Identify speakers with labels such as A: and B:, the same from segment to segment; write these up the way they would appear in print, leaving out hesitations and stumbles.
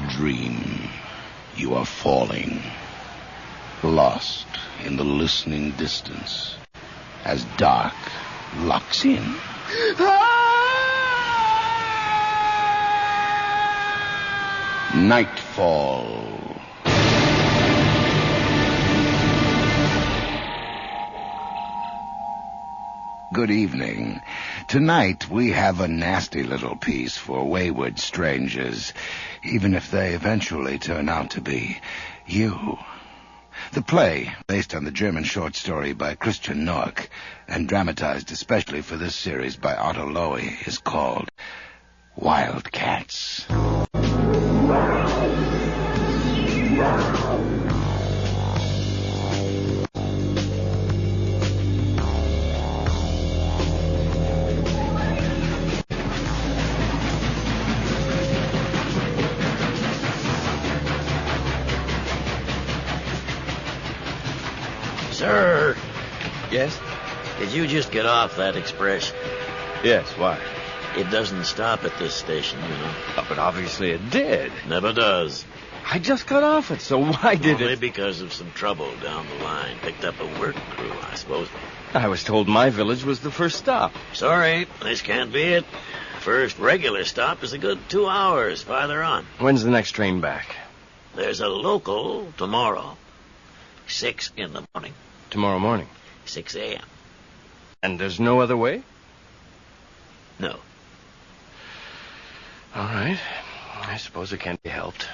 A: dream. You are falling, lost in the listening distance, as dark locks in. Nightfall. Good evening. Tonight we have a nasty little piece for wayward strangers, even if they eventually turn out to be you. The play, based on the German short story by Christian Noack and dramatized especially for this series by Otto Lowy, is called Wildcats.
B: Sir!
C: Yes?
B: Did you just get off that express?
C: Yes, why?
B: It doesn't stop at this station, you know.
C: Oh, but obviously it did.
B: Never does.
C: I just got off it, so why did
B: Only
C: it?
B: because of some trouble down the line. Picked up a work crew, I suppose.
C: I was told my village was the first stop.
B: Sorry, this can't be it. First regular stop is a good 2 hours farther on.
C: When's the next train back?
B: There's a local tomorrow. 6 in the morning.
C: Tomorrow morning.
B: 6 a.m.
C: And there's no other way?
B: No.
C: All right. I suppose it can't be helped.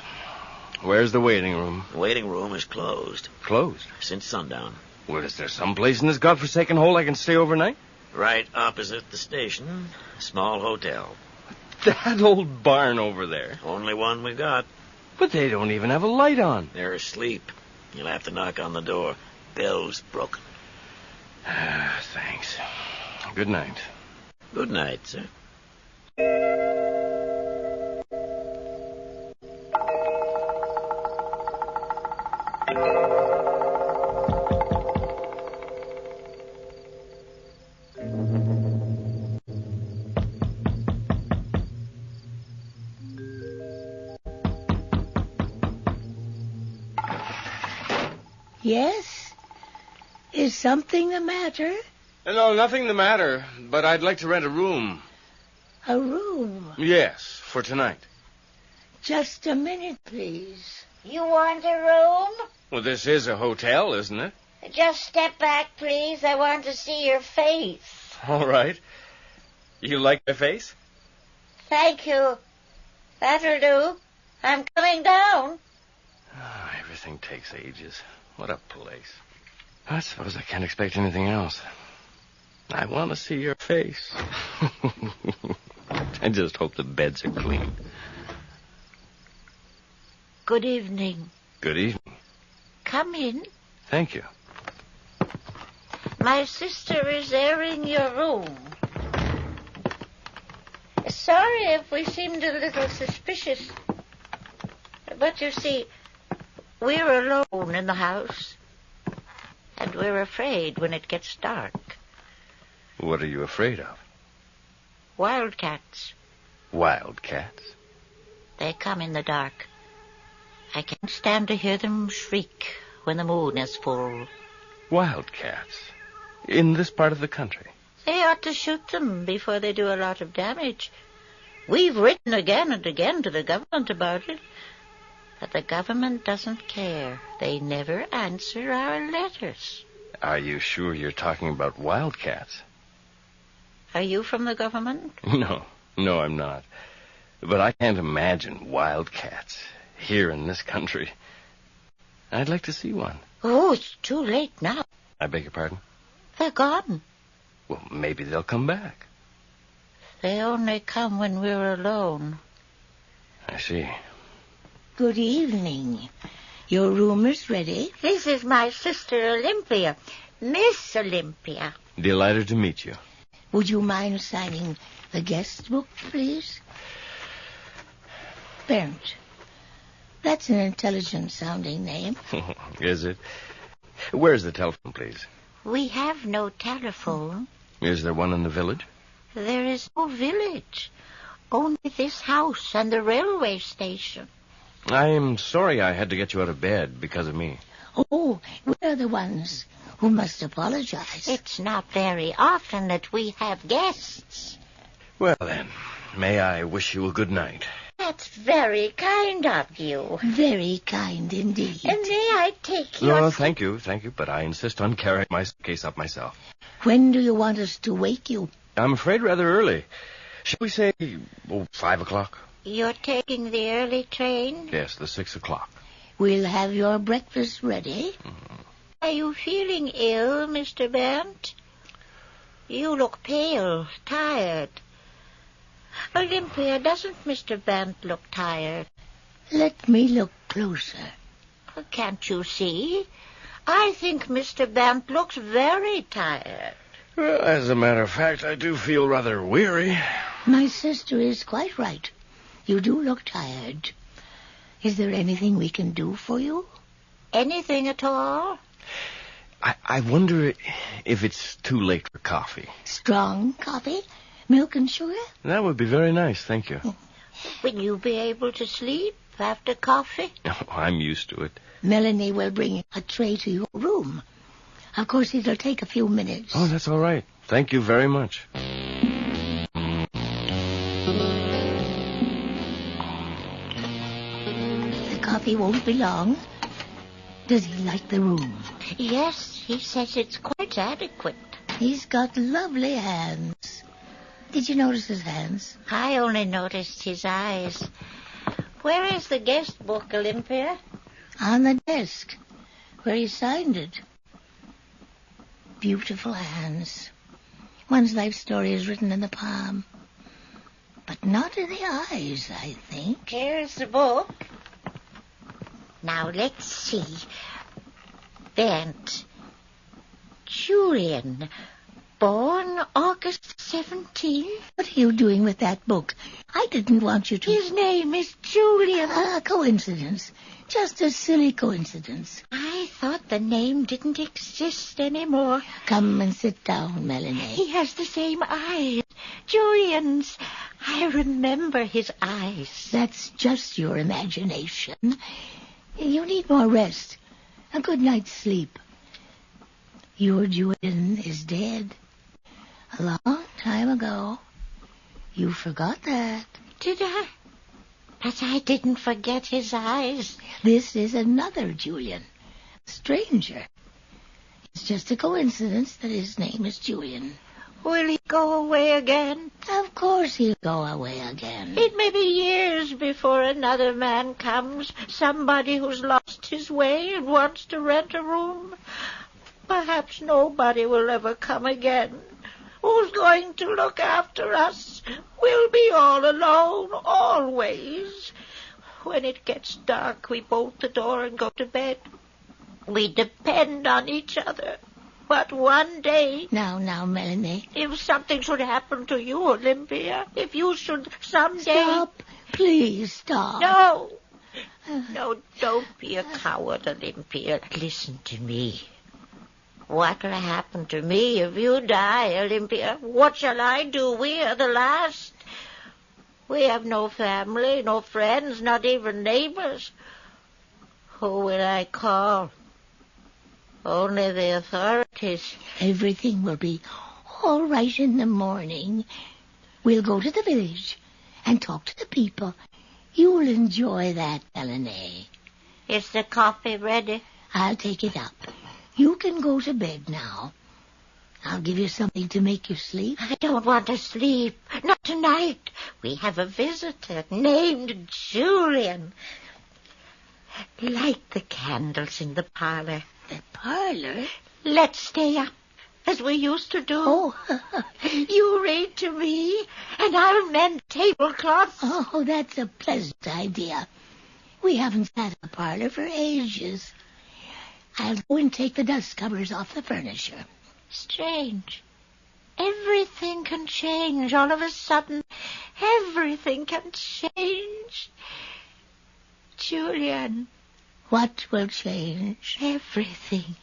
C: Where's the waiting room?
B: The waiting room is closed.
C: Closed?
B: Since sundown.
C: Well, is there some place in this godforsaken hole I can stay overnight?
B: Right opposite the station, a small hotel.
C: That old barn over there.
B: Only one we got.
C: But they don't even have a light on.
B: They're asleep. You'll have to knock on the door. Bell's broken.
C: Thanks. Good night.
B: Good night, sir.
D: Yes? Is something the matter?
C: No, nothing the matter, but I'd like to rent a room.
D: A room?
C: Yes, for tonight.
D: Just a minute, please.
E: You want a room?
C: Well, this is a hotel, isn't it?
E: Just step back, please. I want to see your face.
C: All right. You like my face?
E: Thank you. That'll do. I'm coming down.
C: Oh, everything takes ages. What a place. I suppose I can't expect anything else. I want to see your face. I just hope the beds are clean.
E: Good evening.
C: Good evening.
E: Come in.
C: Thank you.
E: My sister is airing your room. Sorry if we seemed a little suspicious. But you see, we're alone in the house. And we're afraid when it gets dark.
C: What are you afraid of?
E: Wildcats.
C: Wildcats?
E: They come in the dark. I can't stand to hear them shriek when the moon is full.
C: Wildcats? In this part of the country?
E: They ought to shoot them before they do a lot of damage. We've written again and again to the government about it. But the government doesn't care. They never answer our letters.
C: Are you sure you're talking about wildcats?
E: Are you from the government?
C: No, I'm not. But I can't imagine wildcats here in this country. I'd like to see one.
E: Oh, it's too late now.
C: I beg your pardon?
E: They're gone.
C: Well, maybe they'll come back.
E: They only come when we're alone.
C: I see.
D: Good evening. Your room is ready.
E: This is my sister Olympia. Miss Olympia.
C: Delighted to meet you.
D: Would you mind signing the guest book, please? Bernd. That's an intelligent-sounding name.
C: Is it? Where's the telephone, please?
E: We have no telephone.
C: Is there one in the village?
E: There is no village. Only this house and the railway station.
C: I'm sorry I had to get you out of bed because of me.
D: Oh, we're the ones who must apologize.
E: It's not very often that we have guests.
C: Well, then, may I wish you a good night?
E: That's very kind of you.
D: Very kind indeed.
E: And may I take your...
C: No, thank you, but I insist on carrying my suitcase up myself.
D: When do you want us to wake you?
C: I'm afraid rather early. Shall we say, 5 o'clock?
E: You're taking the early train?
C: Yes, the 6 o'clock.
D: We'll have your breakfast ready.
C: Mm-hmm.
E: Are you feeling ill, Mr. Bent? You look pale, tired. Olympia, doesn't Mr. Bent look tired?
D: Let me look closer.
E: Can't you see? I think Mr. Bent looks very tired.
C: Well, as a matter of fact, I do feel rather weary.
D: My sister is quite right. You do look tired. Is there anything we can do for you?
E: Anything at all?
C: I wonder if it's too late for coffee.
D: Strong coffee? Milk and sugar?
C: That would be very nice, thank you.
E: Will you be able to sleep after coffee?
C: Oh, I'm used to it.
D: Melanie will bring a tray to your room. Of course, it'll take a few minutes.
C: Oh, that's all right. Thank you very much.
D: The coffee won't be long. Does he like the room?
E: Yes, he says it's quite adequate.
D: He's got lovely hands. Did you notice his hands?
E: I only noticed his eyes. Where is the guest book, Olympia?
D: On the desk, where he signed it. Beautiful hands. One's life story is written in the palm. But not in the eyes, I think.
E: Here's the book. Now, let's see. Bent. Julian. Born August 17th.
D: What are you doing with that book? I didn't want you to...
E: His name is Julian.
D: A coincidence. Just a silly coincidence.
E: I thought the name didn't exist anymore.
D: Come and sit down, Melanie.
E: He has the same eyes. Julian's. I remember his eyes.
D: That's just your imagination. You need more rest. A good night's sleep. Your Julian is dead. A long time ago. You forgot that.
E: Did I? But I didn't forget his eyes.
D: This is another Julian. A stranger. It's just a coincidence that his name is Julian.
E: Will he go away again?
D: Of course he'll go away again.
E: It may be years before another man comes. Somebody who's lost his way and wants to rent a room. Perhaps nobody will ever come again. Who's going to look after us? We'll be all alone, always. When it gets dark, we bolt the door and go to bed. We depend on each other. But one day...
D: Now, Melanie.
E: If something should happen to you, Olympia, if you should someday...
D: Stop. Please stop.
E: No. No, don't be a coward, Olympia. Listen to me. What will happen to me if you die, Olympia? What shall I do? We are the last. We have no family, no friends, not even neighbors. Who will I call? Only the authorities.
D: Everything will be all right in the morning. We'll go to the village and talk to the people. You'll enjoy that, Melanie.
E: Is the coffee ready?
D: I'll take it up. You can go to bed now. I'll give you something to make you sleep.
E: I don't want to sleep. Not tonight. We have a visitor named Julian. Light the candles in the parlor.
D: The parlor?
E: Let's stay up, as we used to do.
D: Oh.
E: You read to me, and I'll mend tablecloths.
D: Oh, that's a pleasant idea. We haven't sat in the parlor for ages. I'll go and take the dust covers off the furniture.
E: Strange. Everything can change all of a sudden. Everything can change. Julian.
D: What will change?
E: Everything.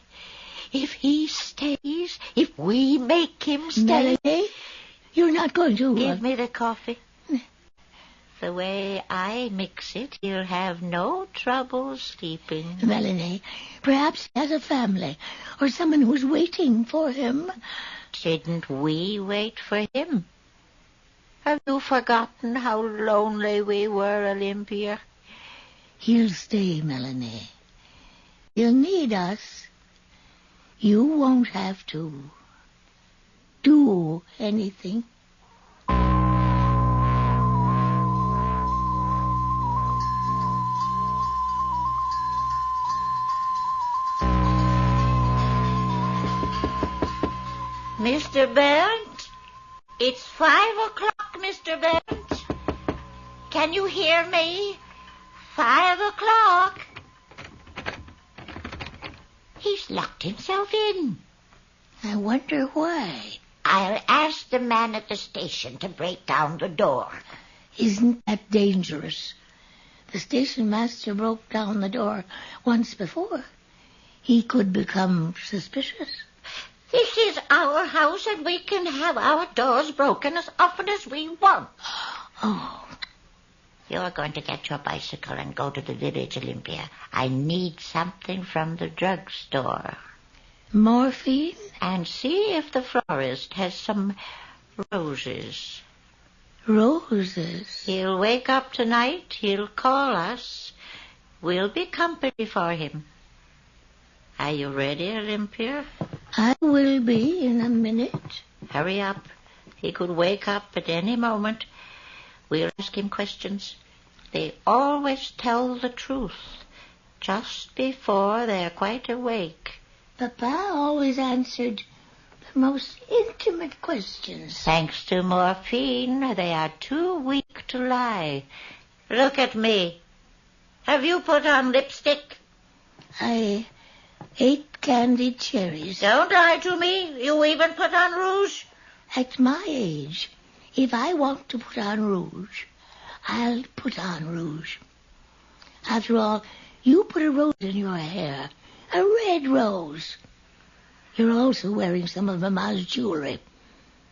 E: If he stays, if we make him stay.
D: Melanie, you're not going to...
E: Give me the coffee. the way I mix it, he'll have no trouble sleeping.
D: Melanie, perhaps he has a family or someone who's waiting for him.
E: Didn't we wait for him? Have you forgotten how lonely we were, Olympia?
D: He'll stay, Melanie. He'll need us. You won't have to do anything.
E: Mr. Burnt? It's 5 o'clock, Mr. Burnt. Can you hear me? 5 o'clock. He's locked himself in.
D: I wonder why.
E: I'll ask the man at the station to break down the door.
D: Isn't that dangerous? The station master broke down the door once before. He could become suspicious.
E: This is our house, and we can have our doors broken as often as we want.
D: Oh.
E: You're going to get your bicycle and go to the village, Olympia. I need something from the drugstore.
D: Morphine?
E: And see if the florist has some roses.
D: Roses?
E: He'll wake up tonight. He'll call us. We'll be company for him. Are you ready, Olympia?
D: I will be in a minute.
E: Hurry up. He could wake up at any moment. We'll ask him questions. They always tell the truth just before they're quite awake.
D: Papa always answered the most intimate questions.
E: Thanks to morphine, they are too weak to lie. Look at me. Have you put on lipstick?
D: I ate candied cherries.
E: Don't lie to me. You even put on rouge?
D: At my age, if I want to put on rouge, I'll put on rouge. After all, you put a rose in your hair, a red rose. You're also wearing some of Mama's jewelry,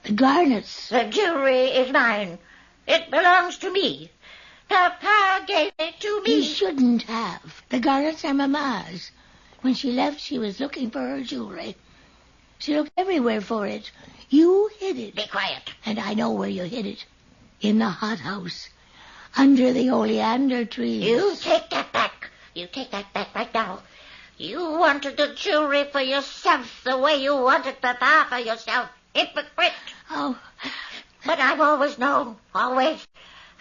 D: the garnets.
E: The jewelry is mine. It belongs to me. Papa gave it to me.
D: He shouldn't have. The garnets are Mama's. When she left, she was looking for her jewelry. She looked everywhere for it. You hid it.
E: Be quiet.
D: And I know where you hid it. In the hothouse. Under the oleander trees.
E: You take that back. You take that back right now. You wanted the jewelry for yourself the way you wanted Papa for yourself. Hypocrite.
D: Oh.
E: But I've always known. Always.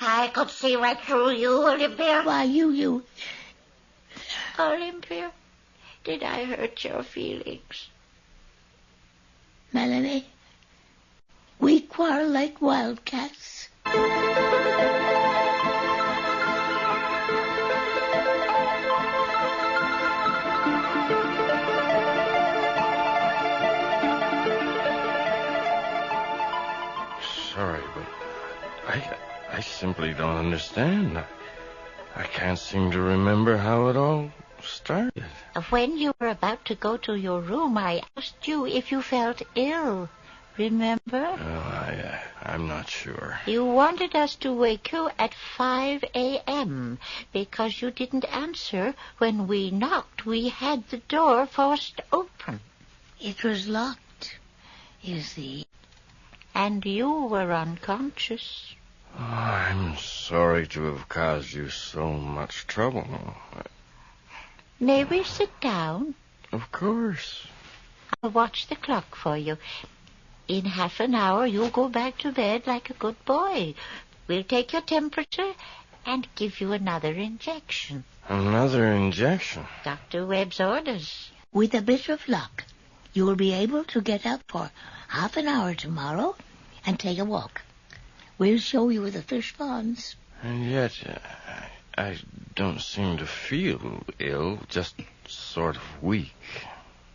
E: I could see right through you, Olympia.
D: Why, you...
E: Olympia, did I hurt your feelings?
D: Melanie, we quarrel like wildcats.
C: Sorry, but I simply don't understand. I can't seem to remember how it all started.
E: When you were about to go to your room, I asked you if you felt ill. Remember?
C: I'm not sure.
E: You wanted us to wake you at 5 a.m. because you didn't answer when we knocked. We had the door forced open.
D: It was locked, you see.
E: And you were unconscious.
C: Oh, I'm sorry to have caused you so much trouble.
E: May we sit down?
C: Of course.
E: I'll watch the clock for you. In half an hour, you'll go back to bed like a good boy. We'll take your temperature and give you another injection.
C: Another injection?
E: Dr. Webb's orders.
D: With a bit of luck, you will be able to get up for half an hour tomorrow and take a walk. We'll show you the fish ponds.
C: And yet, I don't seem to feel ill, just sort of weak.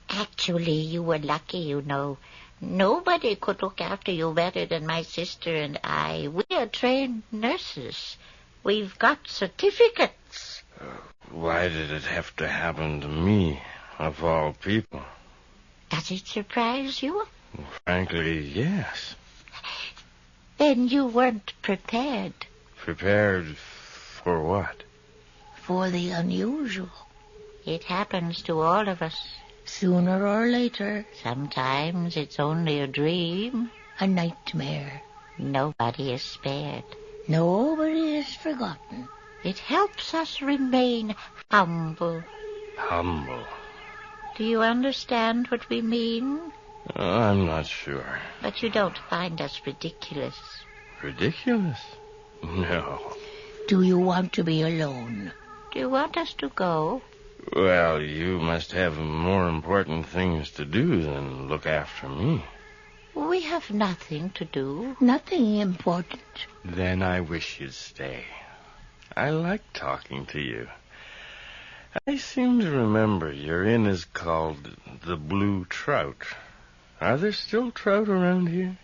E: Actually, you were lucky, you know. Nobody could look after you better than my sister and I. We are trained nurses. We've got certificates.
C: Why did it have to happen to me, of all people?
E: Does it surprise you?
C: Frankly, yes.
E: Then you weren't prepared.
C: Prepared for what?
D: For the unusual.
E: It happens to all of us.
D: Sooner or later,
E: Sometimes it's only a dream.
D: a nightmare.
E: Nobody is spared.
D: Nobody is forgotten.
E: It helps us remain humble.
C: Humble.
E: Do you understand what we mean?
C: I'm not sure.
E: But you don't find us ridiculous.
C: Ridiculous? No.
D: Do you want to be alone?
E: Do you want us to go?
C: Well, you must have more important things to do than look after me.
E: We have nothing to do.
D: Nothing important.
C: Then I wish you'd stay. I like talking to you. I seem to remember your inn is called the Blue Trout. Are there still trout around here?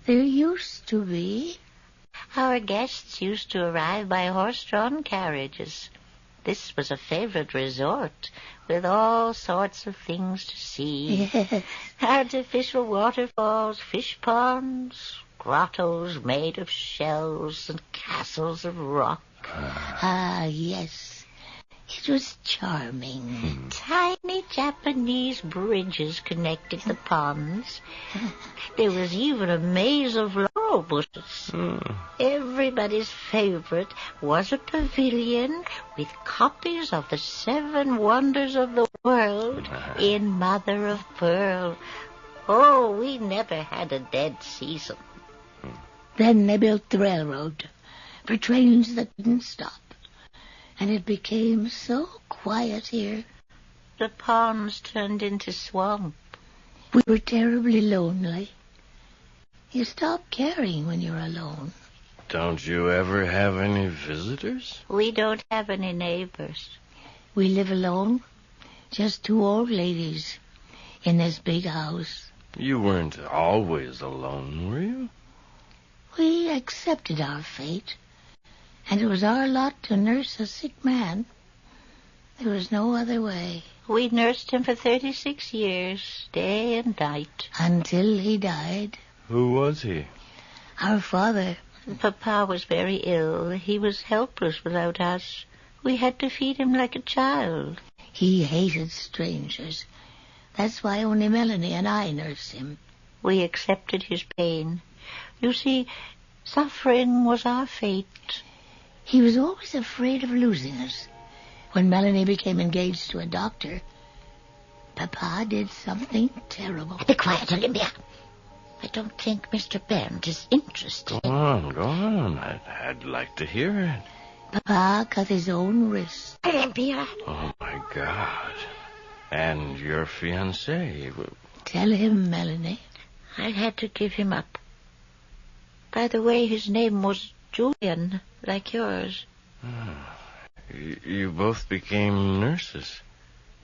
D: There used to be.
E: Our guests used to arrive by horse-drawn carriages. This was a favorite resort with all sorts of things to see.
D: Yes.
E: Artificial waterfalls, fish ponds, grottos made of shells, and castles of rock.
D: Ah, yes. It was charming.
E: Tiny Japanese bridges connected the ponds. There was even a maze of laurel bushes. Everybody's favorite was a pavilion with copies of the 7 wonders of the world in mother of pearl. Oh, we never had a dead season.
D: Then they built the railroad for trains that didn't stop. And it became so quiet here.
E: The ponds turned into swamp.
D: We were terribly lonely. You stop caring when you're alone.
C: Don't you ever have any visitors?
E: We don't have any neighbors.
D: We live alone, just 2 old ladies in this big house.
C: You weren't always alone, were you?
D: We accepted our fate, and it was our lot to nurse a sick man. There was no other way.
E: We nursed him for 36 years, day and night.
D: Until he died.
C: Who was he?
D: Our father.
E: Papa was very ill. He was helpless without us. We had to feed him like a child.
D: He hated strangers. That's why only Melanie and I nursed him.
E: We accepted his pain. You see, suffering was our fate.
D: He was always afraid of losing us. When Melanie became engaged to a doctor, Papa did something terrible.
E: Be quiet, Olympia. I don't think Mr. Bent is interested.
C: Go on. I'd like to hear it.
D: Papa cut his own wrist.
E: Olympia.
C: Oh, my God. And your fiancé?
D: Tell him, Melanie.
E: I had to give him up. By the way, his name was Julian, like yours.
C: You both became nurses.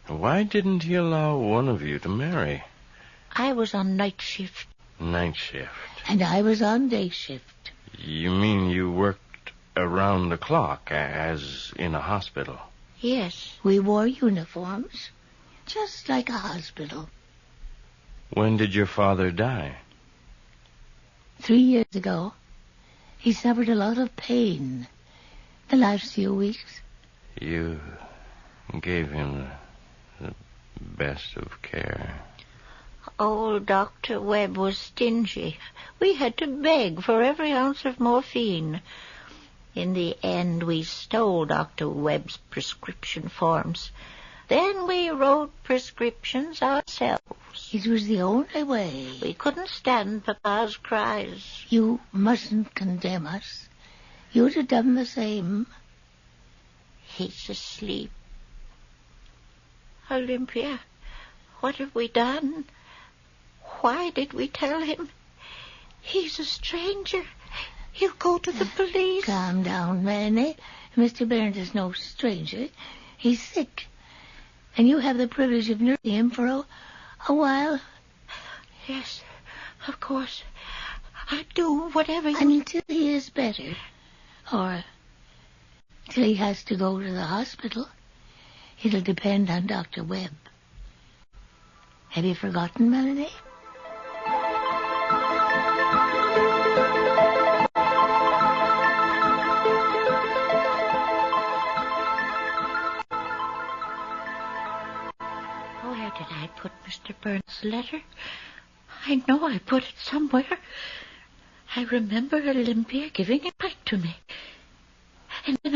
C: Why didn't he allow one of you to marry?
E: I was on night shift.
C: Night shift.
D: And I was on day shift.
C: You mean you worked around the clock, as in a hospital?
E: Yes.
D: We wore uniforms, just like a hospital.
C: When did your father die?
D: 3 years ago. He suffered a lot of pain the last few weeks.
C: You gave him the best of care.
E: Old Dr. Webb was stingy. We had to beg for every ounce of morphine. In the end, we stole Dr. Webb's prescription forms. Then we wrote prescriptions ourselves.
D: It was the only way.
E: We couldn't stand Papa's cries.
D: You mustn't condemn us. You'd have done the same.
E: He's asleep. Olympia, what have we done? Why did we tell him? He's a stranger. He'll go to the police.
D: Calm down, Melanie. Mr. Barrett is no stranger. He's sick. And you have the privilege of nursing him for a while.
E: Yes, of course. I'll do whatever you...
D: Until he is better. Or till he has to go to the hospital. It'll depend on Dr. Webb. Have you forgotten, Melanie?
E: Where did I put Mr. Burns' letter? I know I put it somewhere. I remember Olympia giving it back to me. And then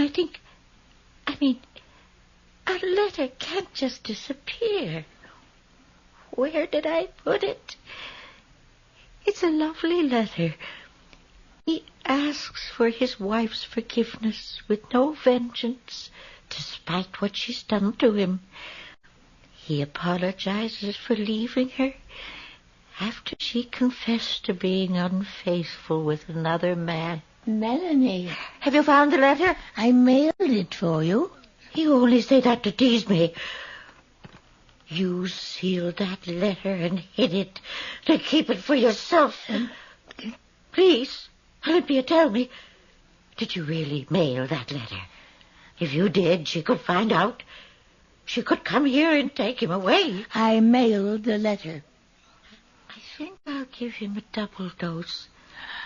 E: I mean, a letter can't just disappear. Where did I put it? It's a lovely letter. He asks for his wife's forgiveness with no vengeance, despite what she's done to him. He apologizes for leaving her after she confessed to being unfaithful with another man.
D: Melanie.
E: Have you found the letter?
D: I mailed it for you.
E: You only say that to tease me. You sealed that letter and hid it to keep it for yourself. Please, Olympia, tell me, did you really mail that letter? If you did, she could find out. She could come here and take him away.
D: I mailed the letter.
E: I think I'll give him a double dose,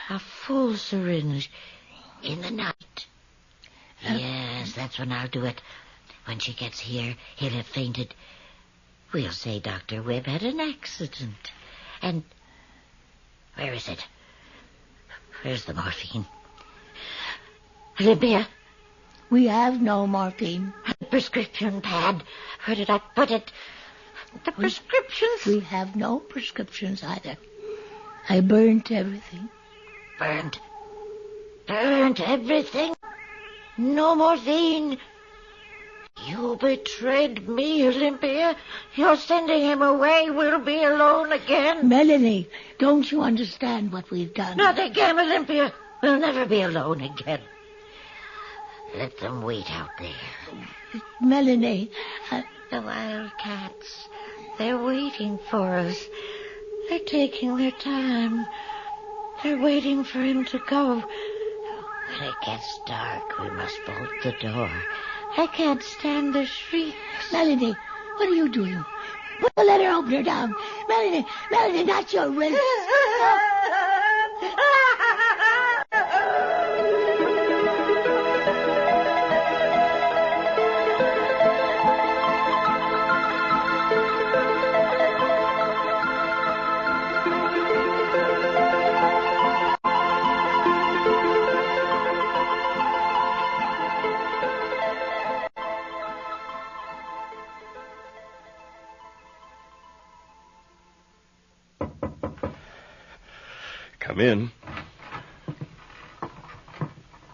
E: a full syringe, in the night. Yes, that's when I'll do it. When she gets here, he'll have fainted. We'll say Dr. Webb had an accident. And where is it? Where's the morphine? Olympia?
D: We have no morphine.
E: A prescription pad. Where did I put it? The prescriptions?
D: We have no prescriptions either. I burnt everything.
E: Burnt? Burnt everything? No morphine? You betrayed me, Olympia. You're sending him away. We'll be alone again.
D: Melanie, don't you understand what we've done?
E: Not again, Olympia. We'll never be alone again. Let them wait out there.
D: Melanie,
E: The Wildcats. They're waiting for us. They're taking their time. They're waiting for him to go. When it gets dark, we must bolt the door. I can't stand the shrieks.
D: Melanie, what are you doing? Put the letter opener down. Melanie, not your wrist.
C: Come in.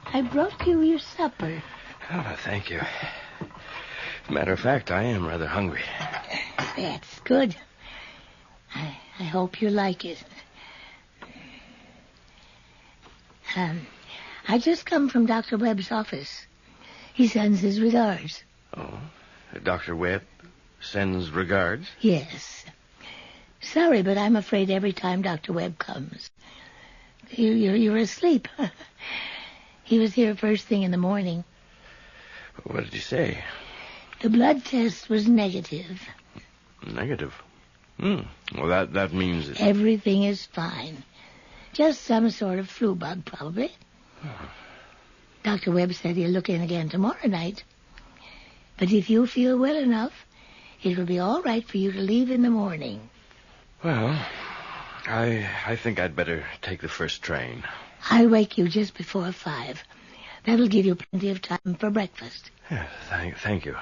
D: I brought you your supper.
C: Oh, thank you. Matter of fact, I am rather hungry.
D: That's good. I hope you like it. I just come from Dr. Webb's office. He sends his regards.
C: Oh, Dr. Webb sends regards?
D: Yes. Sorry, but I'm afraid every time Dr. Webb comes, you're asleep. He was here first thing in the morning.
C: What did he say?
D: The blood test was negative.
C: Negative? Well, that means...
D: Everything is fine. Just some sort of flu bug, probably. Dr. Webb said he'll look in again tomorrow night. But if you feel well enough, it will be all right for you to leave in the morning.
C: Well, I think I'd better take the first train.
D: I'll wake you just before 5. That'll give you plenty of time for breakfast.
C: Yeah, thank you.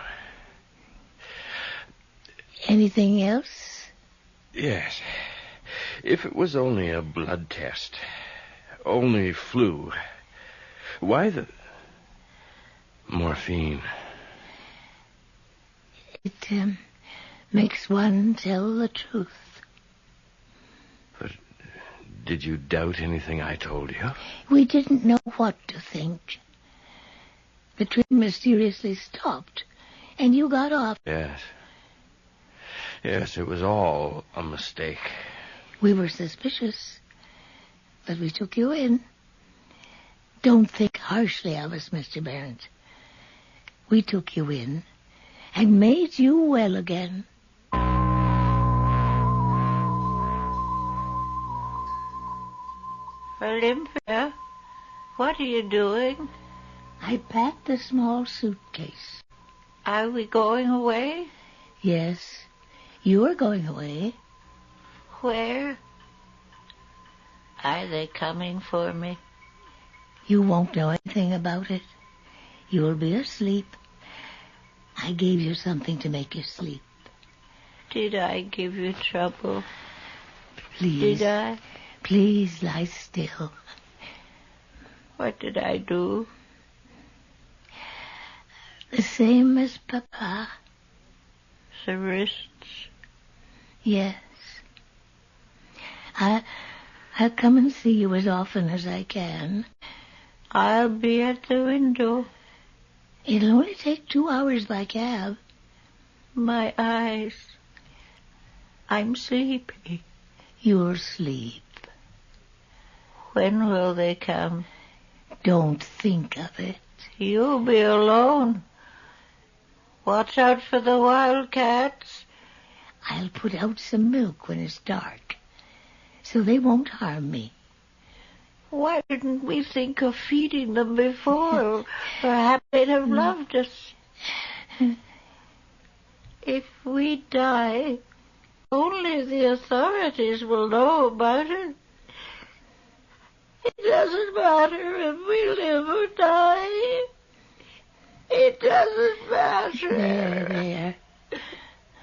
D: Anything else?
C: Yes. If it was only a blood test, only flu, why the... morphine?
D: It makes one tell the truth.
C: But did you doubt anything I told you?
D: We didn't know what to think. The train mysteriously stopped, and you got off.
C: Yes. Yes, it was all a mistake.
D: We were suspicious, but we took you in. Don't think harshly of us, Mr. Barrett. We took you in and made you well again.
E: Olympia, what are you doing?
D: I packed the small suitcase.
E: Are we going away?
D: Yes, You are going away.
E: Where? Are they coming for me?
D: You won't know anything about it. You'll be asleep. I gave you something to make you sleep.
E: Did I give you trouble?
D: Please.
E: Did I?
D: Please lie still.
E: What did I do?
D: The same as Papa.
E: The wrists?
D: Yes. I'll come and see you as often as I can.
E: I'll be at the window.
D: It'll only take 2 hours by cab.
E: My eyes. I'm sleepy.
D: You'll sleep.
E: When will they come?
D: Don't think of it.
E: You'll be alone. Watch out for the Wildcats.
D: I'll put out some milk when it's dark, so they won't harm me.
E: Why didn't we think of feeding them before? Perhaps they'd have loved us. If we die, only the authorities will know about it. It doesn't matter if we live or die. It doesn't matter.
D: There.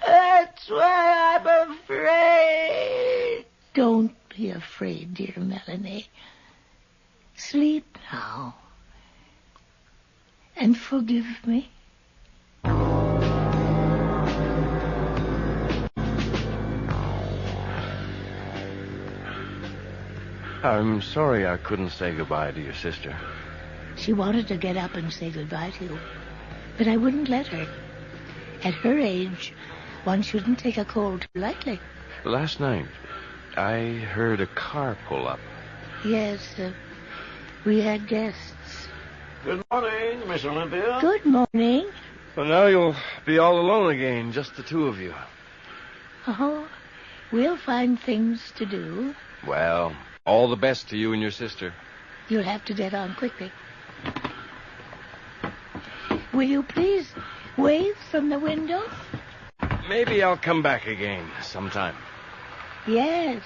E: That's why I'm afraid.
D: Don't be afraid, dear Melanie. Sleep now. And forgive me.
C: I'm sorry I couldn't say goodbye to your sister.
D: She wanted to get up and say goodbye to you, but I wouldn't let her. At her age, one shouldn't take a cold too lightly.
C: Last night, I heard a car pull up.
D: Yes, we had guests.
B: Good morning, Miss Olympia.
D: Good morning.
C: Well, now you'll be all alone again, just the two of you.
D: Oh, we'll find things to do.
C: Well, all the best to you and your sister.
D: You'll have to get on quickly. Will you please wave from the window?
C: Maybe I'll come back again sometime.
D: Yes.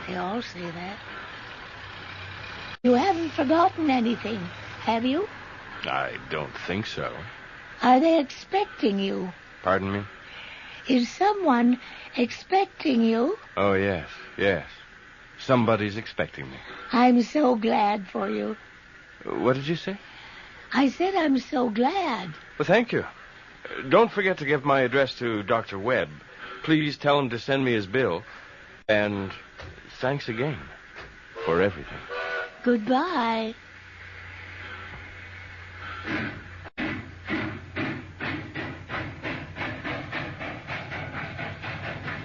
D: They all say that. You haven't forgotten anything, have you?
C: I don't think so.
D: Are they expecting you?
C: Pardon me?
D: Is someone expecting you?
C: Oh, yes. Somebody's expecting me.
D: I'm so glad for you.
C: What did you say?
D: I said I'm so glad.
C: Well, thank you. Don't forget to give my address to Dr. Webb. Please tell him to send me his bill. And thanks again for everything.
D: Goodbye.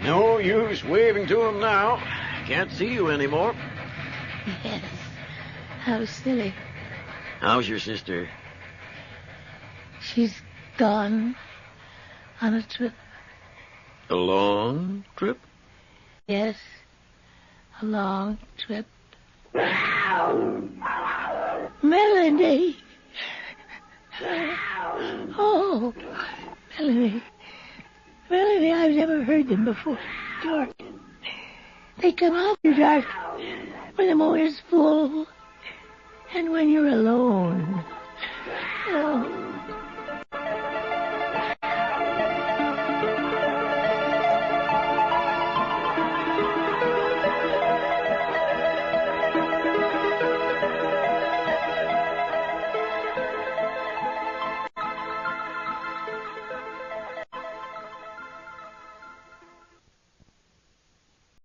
B: No use waving to him now. Can't see you anymore.
D: Yes. How silly.
B: How's your sister?
D: She's gone on a trip.
B: A long trip?
D: Yes. A long trip. Melanie. Oh, Melanie. Melanie, I've never heard them before. Dark. They come after dark when the moon is full and when you're alone. Oh.